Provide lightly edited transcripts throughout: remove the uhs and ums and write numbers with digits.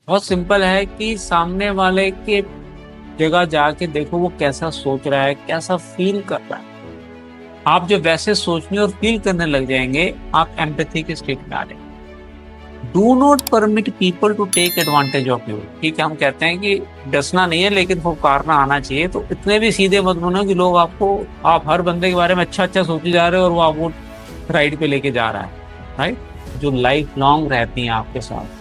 बहुत सिंपल है कि सामने वाले के जगह जाके देखो वो कैसा सोच रहा है, कैसा फील कर रहा है। आप जब वैसे सोचने और फील करने लग जाएंगे, आप एम्पैथी के स्टेट में आ जाएंगे। Do not permit people to take advantage of you. ठीक है, हम कहते हैं कि डसना नहीं है लेकिन फुफकारना आना चाहिए। तो इतने भी सीधे मत बनो कि लोग आपको, आप हर बंदे के बारे में अच्छा अच्छा सोचे जा रहे हो और वो आपको राइड पे लेके जा रहा है। राइट। जो लाइफ लॉन्ग रहती हैं आपके साथ,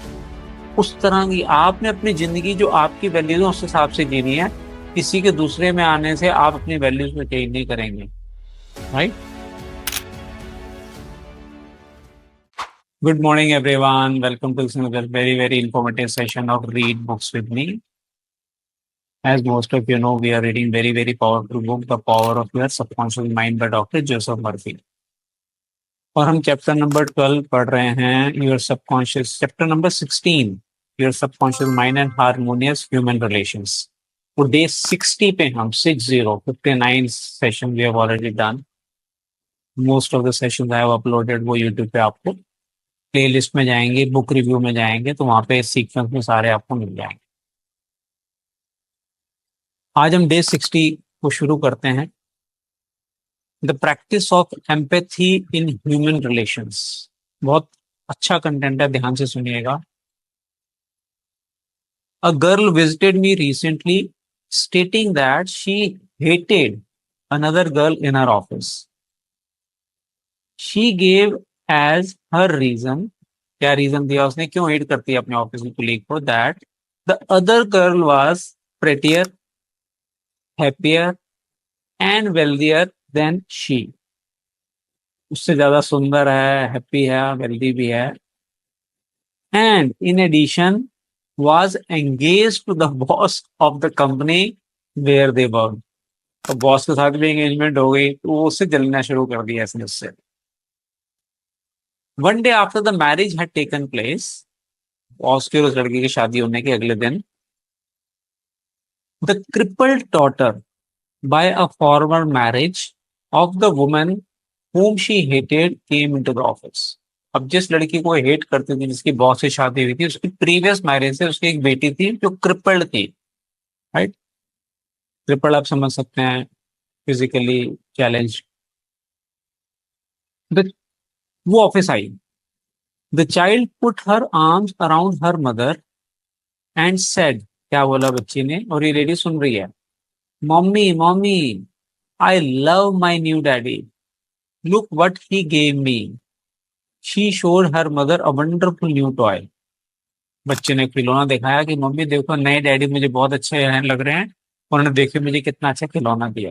उस तरह की आपने अपनी जिंदगी जो आपकी वैल्यूज उस हिसाब से जीनी है। किसी के दूसरे में आने से आप अपनी वैल्यूज में चेंज नहीं करेंगे। Right. Good morning everyone, welcome to another very informative session of Read Books with me. As most of you know, we are reading very powerful book, The Power of Your Subconscious Mind by Dr. Joseph Murphy. और हम chapter number 12 पढ़ रहे हैं, your subconscious, chapter number 16, your subconscious mind and harmonious human relations. वो day 60 पे हम 59 session we have already done. Most of the session I have uploaded वो YouTube पे आपको प्लेलिस्ट में जाएंगे, बुक रिव्यू में जाएंगे तो वहां पे सीक्वेंस में सारे आपको मिल जाएंगे। आज हम डे 60 को शुरू करते हैं। The practice of empathy in human relations. बहुत अच्छा कंटेंट है, ध्यान से सुनिएगा। A girl visited me recently stating that she hated another girl in her office. She gave as her reason, क्या रीजन दिया उसने क्यों हेट करती है अपने ऑफिस की कुलीग को, that the other girl was prettier, happier and wealthier than she. उससे ज्यादा सुंदर है, हैप्पी है, वेल्दी भी है, and in addition was engaged to the boss of the company where they worked। तो बॉस के साथ भी एंगेजमेंट हो गई तो वो उससे जलना शुरू कर दिया इसने उससे। One day after the marriage had taken place, boss की और उस लड़की की शादी होने के अगले दिन, the crippled daughter by a former marriage of the woman whom she hated came into the office। अब जिस लड़की को हेट करती थी, जिसकी बॉस से शादी हुई थी, उसकी प्रीवियस मैरिज से उसकी एक बेटी थी जो क्रिपल्ड थी। राइट। क्रिपल्ड आप समझ सकते हैं, फिजिकली चैलेंज। वो office I. The child put her arms around her mother and said, क्या बोला बच्ची ने, और ये लेडी सुन रही है, mummy mummy, I love my new daddy, look what he gave me. She showed her mother a wonderful new toy. बच्चे ने खिलौना दिखाया कि मम्मी देखो, नए डैडी मुझे बहुत अच्छे हैं, लग रहे हैं, उन्होंने देखे मुझे कितना अच्छा खिलौना दिया।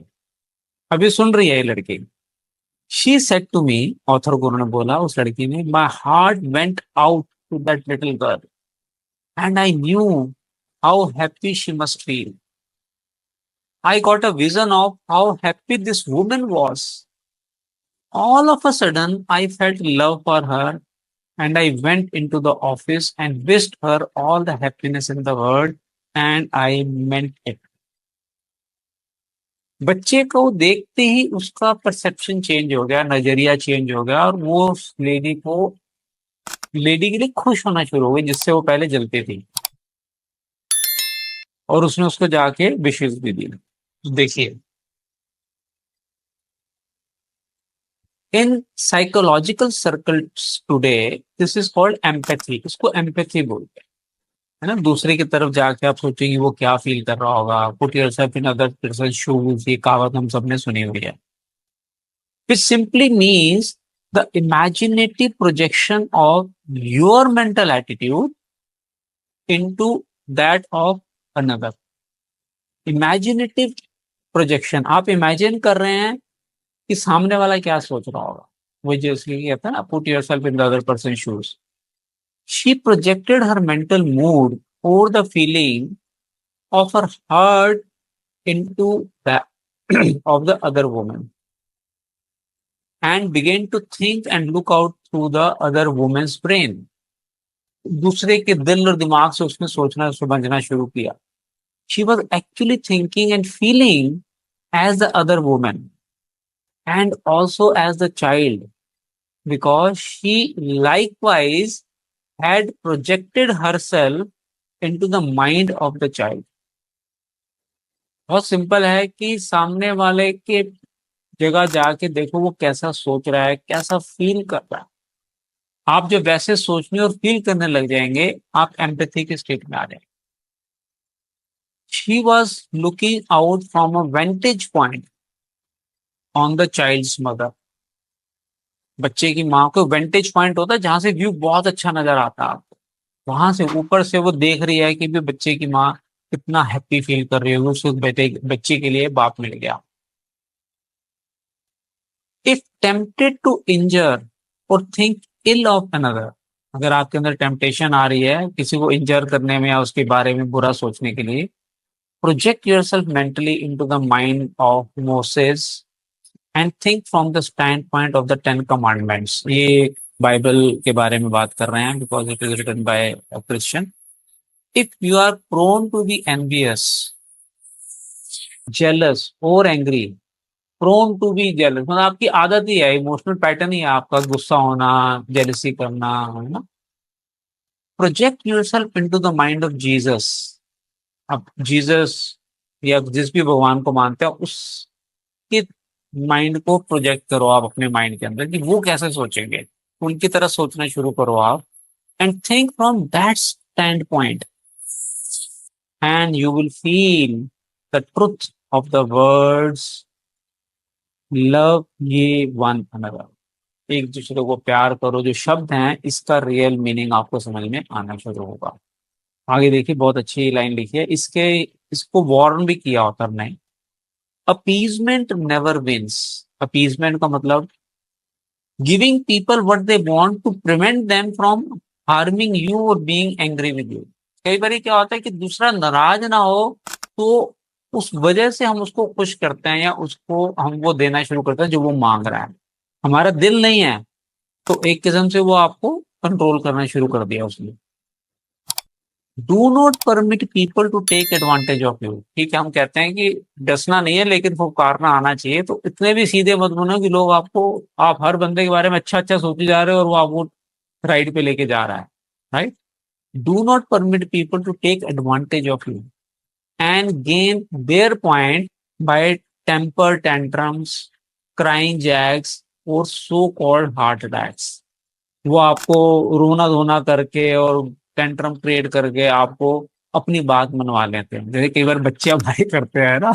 अभी सुन रही है ये लड़की। She said to me, author को उन्होंने बोला, उस लड़की ने, my heart went out to that little girl and I knew how happy she must feel. I got a vision of how happy this woman was. All of a sudden, I felt love for her and I went into the office and wished her all the happiness in the world and I meant it. बच्चे को देखते ही उसका perception change हो गया, नजरिया change हो गया, और वो उस लेडी के लिए खुश होना शुरू हो गई जिससे वो पहले जलती थी, और उसने उसको जाके विशेष भी दी। देखिए, in psychological circles today this is called empathy. इसको एम्पैथी बोलते हैं, है ना। दूसरे की तरफ जाके आप सोचेंगे वो क्या फील कर रहा होगा, put yourself in other person shoes, ये कहावत हम सबने सुनी हुई है। विच simply means the imaginative projection of your mental attitude into that of another. Imaginative projection, आप इमेजिन कर रहे हैं कि सामने वाला क्या सोच रहा होगा। वो जैसे कहता है ना, put yourself in the other person shoes. She projected her mental mood और the feeling of her heart into the of the other woman and began to think and look out through the other woman's brain। दूसरे के दिल और दिमाग से उसने सोचना समझना शुरू किया। She was actually thinking and feeling as the other woman and also as the child, because she likewise had projected herself into the mind of the child। बहुत सिंपल है कि सामने वाले के जगह जाके देखो वो कैसा सोच रहा है, कैसा फील कर रहा है। आप जब वैसे सोचने और फील करने लग जाएंगे, आप एम्पैथी के स्टेट में आ जाएंगे। She was looking out from a vantage point on the child's mother. बच्चे की माँ को वेंटेज पॉइंट होता है जहां से व्यू बहुत अच्छा नजर आता है आपको, वहां से ऊपर से वो देख रही है कि भी बच्चे की माँ कितना हैप्पी फील कर रही है, उसको बेटे बच्चे के लिए बाप मिल गया। इफ टेम्पटेड टू इंजर और थिंक इल ऑफ अनदर, अगर आपके अंदर टेम्पटेशन आ रही है किसी को इंजर करने में या उसके बारे में बुरा सोचने के लिए, project yourself mentally into the mind of Moses and think from the standpoint of the 10 commandments. ये बाइबल के बारे में बात कर रहे हैं, because it is written by a Christian. If you are prone to be envious, jealous और angry, prone to be jealous मतलब आपकी आदत ही है, इमोशनल पैटर्न ही है आपका, गुस्सा होना, जेलसी करना, है ना। Project yourself into the mind of Jesus. अब जीसस या जिस भी भगवान को मानते हैं उसके माइंड को प्रोजेक्ट करो आप अपने माइंड के अंदर कि वो कैसे सोचेंगे, उनकी तरह सोचना शुरू करो आप। And think from that stand point and you will feel the truth of the words love ये वन अनदर। एक दूसरे को प्यार करो, जो शब्द हैं इसका रियल मीनिंग आपको समझ में आना शुरू होगा। आगे देखिए, बहुत अच्छी लाइन लिखी है इसके, इसको वार्न भी किया ऑथर ने। Appeasement never wins. अपीजमेंट का मतलब giving people what they want to prevent them from harming you और बीइंग एंग्री विद यू। कई बार क्या होता है कि दूसरा नाराज ना हो, तो उस वजह से हम उसको खुश करते हैं या उसको हम वो देना शुरू करते हैं जो वो मांग रहा है। हमारा दिल नहीं है, तो एक किस्म से वो आपको कंट्रोल करना शुरू कर दिया उसने। Do not permit people to take advantage of you. ठीक है, हम कहते हैं कि डसना नहीं है लेकिन फुफकारना आना चाहिए। तो इतने भी सीधे मत बनो कि लोग आपको, आप हर बंदे के बारे में अच्छा अच्छा सोचे जा रहे हो और वो आपको राइट पे लेके जा रहा है। Right. Do not permit people to take advantage of you and gain their point by temper tantrums, crying jags और सो कॉल्ड हार्ट अटैक्स। वो आपको रोना धोना करके और टेंट्रम क्रिएट करके आपको अपनी बात मनवा लेते हैं, जैसे कई बार बच्चे हमारे करते हैं ना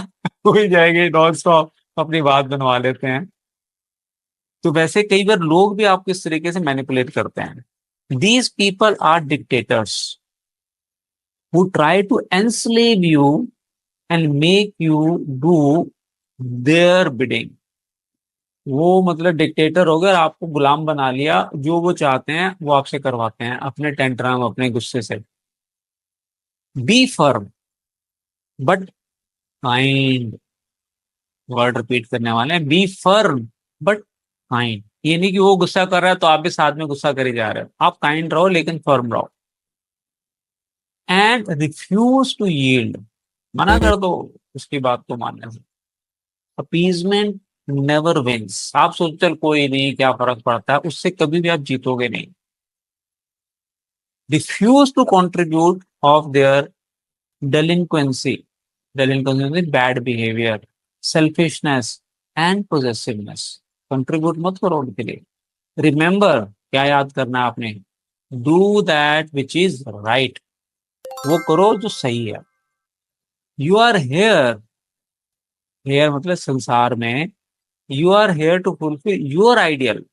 हो ही जाएंगे नॉन स्टॉप अपनी बात बनवा लेते हैं। तो वैसे कई बार लोग भी आपको इस तरीके से मैनिपुलेट करते हैं। These people are dictators who try to enslave you and make you do their bidding. वो मतलब डिक्टेटर हो गए और आपको गुलाम बना लिया, जो वो चाहते हैं वो आपसे करवाते हैं अपने टेंट्रम, अपने गुस्से से। Be firm but kind. Word repeat करने वाले हैं, बी फर्म बट काइंड। ये नहीं कि वो गुस्सा कर रहा है तो आप भी साथ में गुस्सा करी जा रहे हो, आप काइंड रहो लेकिन फर्म रहो। एंड रिफ्यूज टू यील्ड, मना कर दो उसकी बात को मानने से। Appeasement never wins. आप सोचो चल कोई नहीं, क्या फर्क पड़ता है, उससे कभी भी आप जीतोगे नहीं। Refuse to contribute of their delinquency, delinquency bad behaviour, selfishness and possessiveness. Contribute मत करो उनके लिए। रिमेंबर, क्या याद करना है आपने, do that which is right. वो करो जो सही है। यू आर हेयर, हेयर मतलब संसार में, you are here to fulfil your ideal.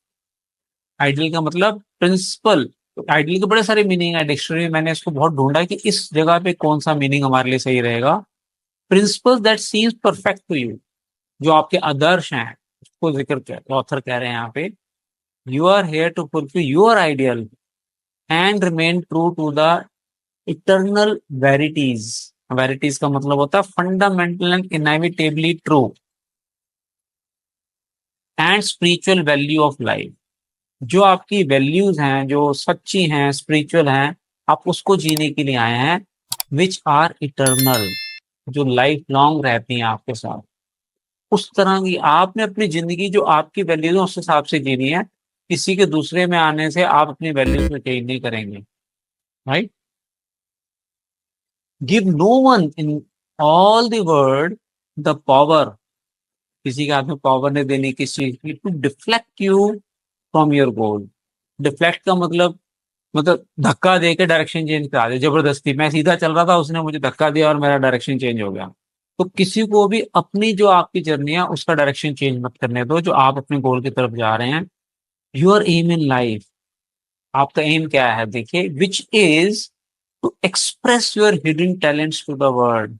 Ideal का मतलब प्रिंसिपल। आइडियल के बड़े सारे मीनिंग है, डिक्शनरी में मैंने इसको बहुत ढूंढा कि इस जगह पे कौन सा मीनिंग हमारे लिए सही रहेगा। Principles that seems perfect to you, जो आपके आदर्श हैं उसको जिक्र कर ऑथर कह रहे हैं यहाँ पे। You are here to fulfil your ideal and remain true to the eternal verities. Verities का मतलब होता है fundamental and inevitably true and spiritual value of life. जो आपकी वैल्यूज हैं, जो सच्ची हैं, स्पिरिचुअल हैं, आप उसको जीने के लिए आए हैं। विच आर इटर्नल, जो लाइफ लॉन्ग रहती हैं आपके साथ। उस तरह की आपने अपनी जिंदगी, जो आपकी वैल्यूज है उस हिसाब से जीनी है। किसी के दूसरे में आने से आप अपनी वैल्यूज में चेंज नहीं करेंगे। Right. Give no one in all the world the power, किसी के हाथ में पावर नहीं देनी किसी चीज की, to deflect you from your goal. Deflect का मतलब धक्का दे के डायरेक्शन चेंज करा दे जबरदस्ती। मैं सीधा चल रहा था, उसने मुझे धक्का दिया और मेरा डायरेक्शन चेंज हो गया। तो किसी को भी अपनी जो आपकी जर्नी है उसका डायरेक्शन चेंज मत करने दो, जो आप अपने गोल की तरफ जा रहे हैं। योर एम इन लाइफ, आपका एम क्या है देखिए, which is to express your hidden talents to the world,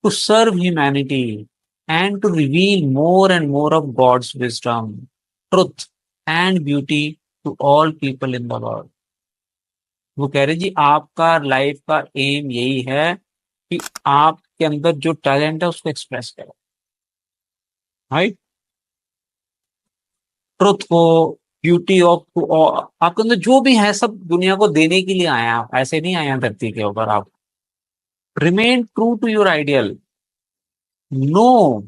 to serve humanity and to reveal more and more of God's wisdom, truth and beauty to all people in the world. वो कह रहे जी आपका life का M यही है कि आपके अंदर जो टैलेंट है उसको एक्सप्रेस करो, राइट। ट्रुथ को, ब्यूटी ऑफ, आपके अंदर जो भी है सब दुनिया को देने के लिए आए हैं आप, ऐसे नहीं आए हैं धरती के ऊपर आप। Remain true to your ideal, no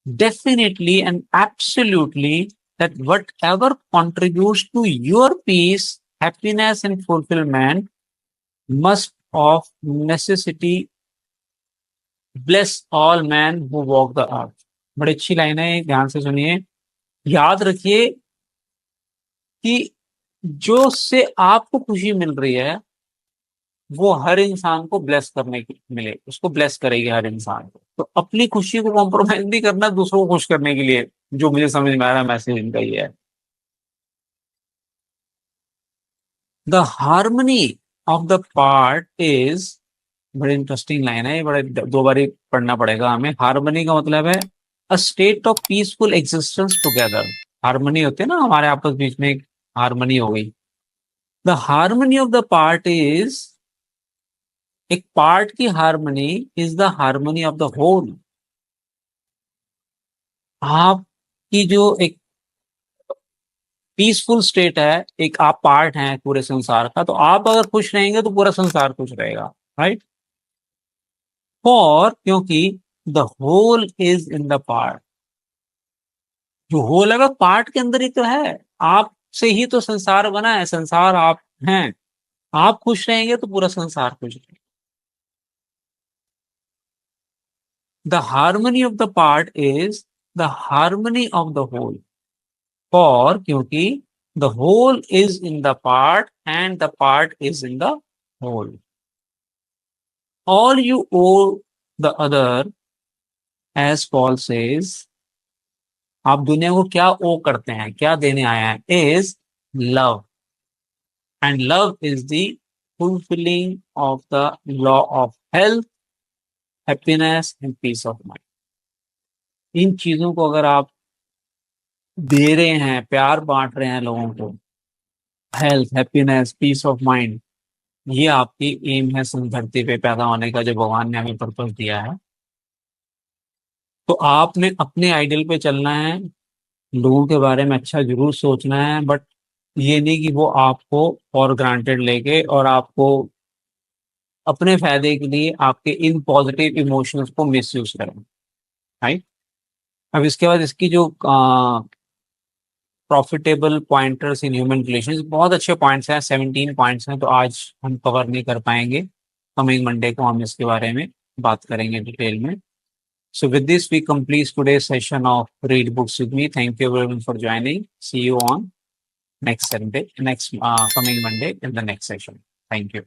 definitely and absolutely that whatever contributes to your peace, happiness, and fulfillment must of necessity bless all men who walk the earth। बड़ी अच्छी लाइन है, ध्यान से सुनिए। याद रखिए कि जो से आपको खुशी मिल रही है वो हर इंसान को ब्लेस करने की मिले, उसको ब्लेस करेगी हर इंसान को। तो अपनी खुशी को कॉम्प्रोमाइज नहीं करना दूसरों को खुश करने के लिए, जो मुझे समझ में आ रहा है मैसेज इनका ये है। The harmony of the part is, बड़ी इंटरेस्टिंग लाइन है ये, बड़े दो बारी पढ़ना पड़ेगा हमें। हार्मनी का मतलब है a state of peaceful existence together. Harmony होती है ना हमारे आपस बीच में, एक हार्मनी हो गई। The harmony of the part is, एक पार्ट की harmony is the harmony of the whole. आपकी जो एक पीसफुल स्टेट है, एक आप पार्ट हैं पूरे संसार का, तो आप अगर खुश रहेंगे तो पूरा संसार खुश रहेगा, राइट। फॉर, क्योंकि the whole is in the part, जो होल है वो पार्ट के अंदर ही तो है। आप से ही तो संसार बना है, संसार आप हैं। आप खुश रहेंगे तो पूरा संसार खुश रहेगा। The harmony of the part is the harmony of the whole. For, क्योंकि the whole is in the part and the part is in the whole. All you owe the other, as Paul says, आप दुनिया को क्या ओ करते हैं, क्या देने आए हैं, is love, and love is the fulfilling of the law of health, happiness and peace of mind. इन चीजों को अगर आप दे रहे हैं, प्यार बांट रहे हैं लोगों को, health, happiness, peace of mind, ये आपकी एम है इस धरती पे पैदा होने का, जो भगवान ने हमें पर्पस दिया है। तो आपने अपने आइडियल पे चलना है, लोगों के बारे में अच्छा जरूर सोचना है, बट ये नहीं कि वो आपको फॉर ग्रांटेड लेके और आपको अपने फायदे के लिए आपके इन पॉजिटिव इमोशंस को मिसयूज करें, राइट। अब इसके बाद इसकी जो profitable pointers in human relations, बहुत अच्छे पॉइंट्स हैं, 17 पॉइंट्स हैं, तो आज हम कवर नहीं कर पाएंगे। कमिंग मंडे को हम इसके बारे में बात करेंगे डिटेल में। So with this, we complete today's session of Read Books with Me. Thank you everyone for joining. See you on next Sunday, next coming Monday in the next session. Thank you.